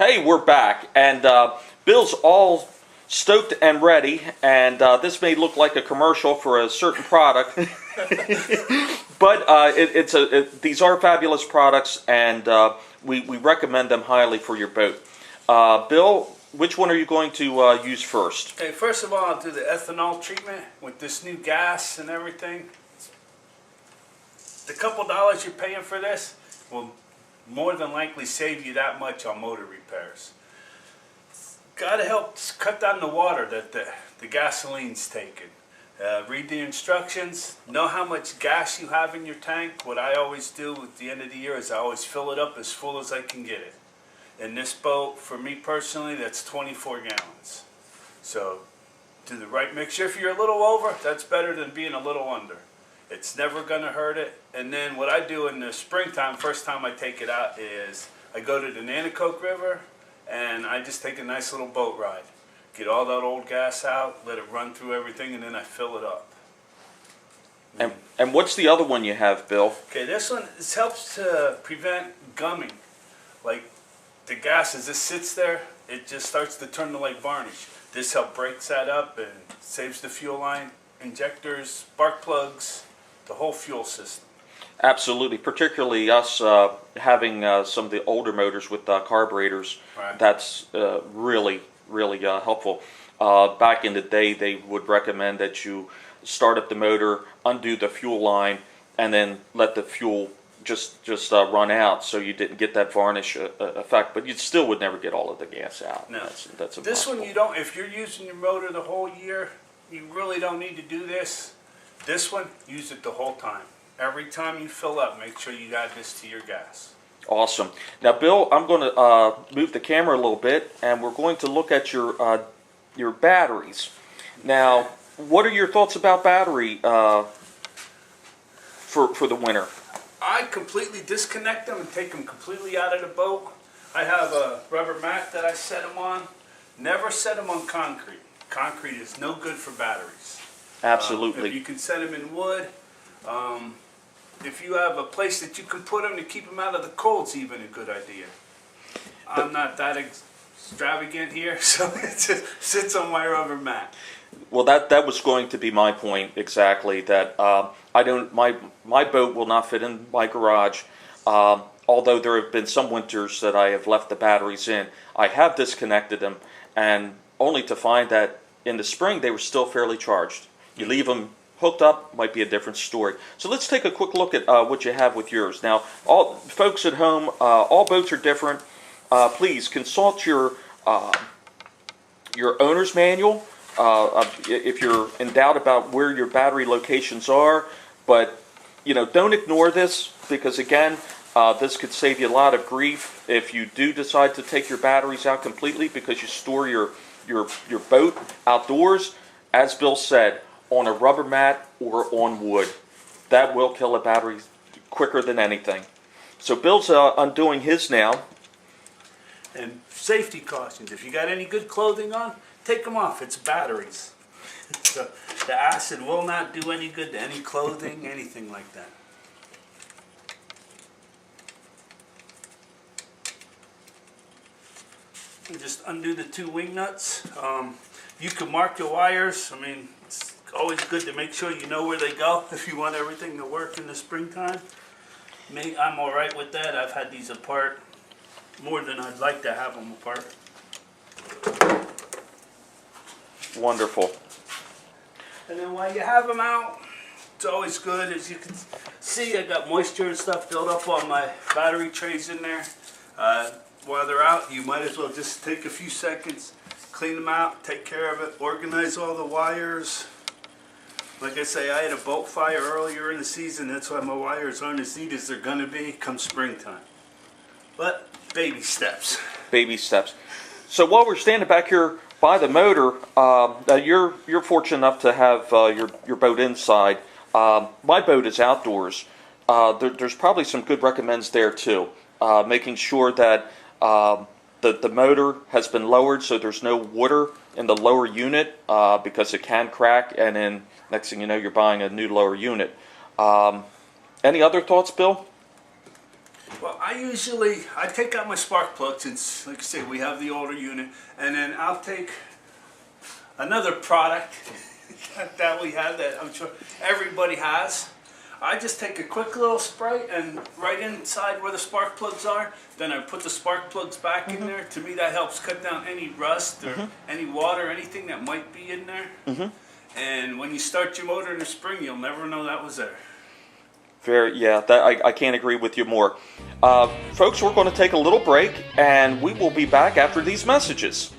Hey, we're back, and Bill's all stoked and ready, and this may look like a commercial for a certain product, but these are fabulous products, and we recommend them highly for your boat. Bill, which one are you going to use first? Okay, first of all, I'll do the ethanol treatment with this new gas and everything. The couple dollars you're paying for this will more than likely save you that much on motor repairs. Got to help cut down the water that the gasoline's taking. Read the instructions. Know how much gas you have in your tank. What I always do at the end of the year is I always fill it up as full as I can get it. In this boat, for me personally, that's 24 gallons. So do the right mixture. If you're a little over, that's better than being a little under. It's never going to hurt it. And then what I do in the springtime, first time I take it out, is I go to the Nanticoke River and I just take a nice little boat ride. Get all that old gas out, let it run through everything, and then I fill it up. And what's the other one you have, Bill? Okay, this helps to prevent gumming. Like the gas, as it sits there, it just starts to turn to like varnish. This helps breaks that up and saves the fuel line, injectors, spark plugs, the whole fuel system. Absolutely, particularly us having some of the older motors with carburetors. Right. That's really helpful. Back in the day, they would recommend that you start up the motor, undo the fuel line, and then let the fuel just run out, so you didn't get that varnish effect. But you still would never get all of the gas out. No, that's this one you don't. If you're using your motor the whole year, you really don't need to do this. This one, use it the whole time. Every time you fill up, make sure you add this to your gas. Awesome. Now, Bill, I'm going to move the camera a little bit, and we're going to look at your batteries. Now, what are your thoughts about battery for the winter? I completely disconnect them and take them completely out of the boat. I have a rubber mat that I set them on. Never set them on concrete. Concrete is no good for batteries. Absolutely. If you can set them in wood, if you have a place that you can put them to keep them out of the cold, it's even a good idea. I'm not that extravagant here, so it just sits on my rubber mat. Well, that was going to be my point exactly. That I don't my boat will not fit in my garage. Although there have been some winters that I have left the batteries in, I have disconnected them, and only to find that in the spring they were still fairly charged. You leave them hooked up, might be a different story. So let's take a quick look at what you have with yours. Now, all folks at home, all boats are different. Please consult your owner's manual if you're in doubt about where your battery locations are. But don't ignore this, because again, this could save you a lot of grief if you do decide to take your batteries out completely because you store your boat outdoors. As Bill said, on a rubber mat or on wood. That will kill a battery quicker than anything. So Bill's undoing his now. And safety cautions. If you got any good clothing on, take them off. It's batteries. So the acid will not do any good to any clothing, anything like that. And just undo the two wing nuts. You can mark your wires. I mean, it's always good to make sure you know where they go if you want everything to work in the springtime. Me, I'm all right with that. I've had these apart more than I'd like to have them apart. Wonderful. And then while you have them out, it's always good. As you can see, I got moisture and stuff built up on my battery trays in there. While they're out, you might as well just take a few seconds, clean them out, take care of it, organize all the wires. Like I say, I had a boat fire earlier in the season. That's why my wires aren't as neat as they're going to be come springtime. But baby steps. Baby steps. So while we're standing back here by the motor, you're fortunate enough to have your boat inside. My boat is outdoors. There's probably some good recommends there too. Making sure that the motor has been lowered so there's no water in the lower unit because it can crack, and then next thing you know, you're buying a new lower unit. Any other thoughts, Bill? Well, I take out my spark plug, since, like I say, we have the older unit, and then I'll take another product that we have that I'm sure everybody has. I just take a quick little spray and right inside where the spark plugs are, then I put the spark plugs back in there. To me, that helps cut down any rust or any water, anything that might be in there. And when you start your motor in the spring, you'll never know that was there. I can't agree with you more. Folks, we're going to take a little break, and we will be back after these messages.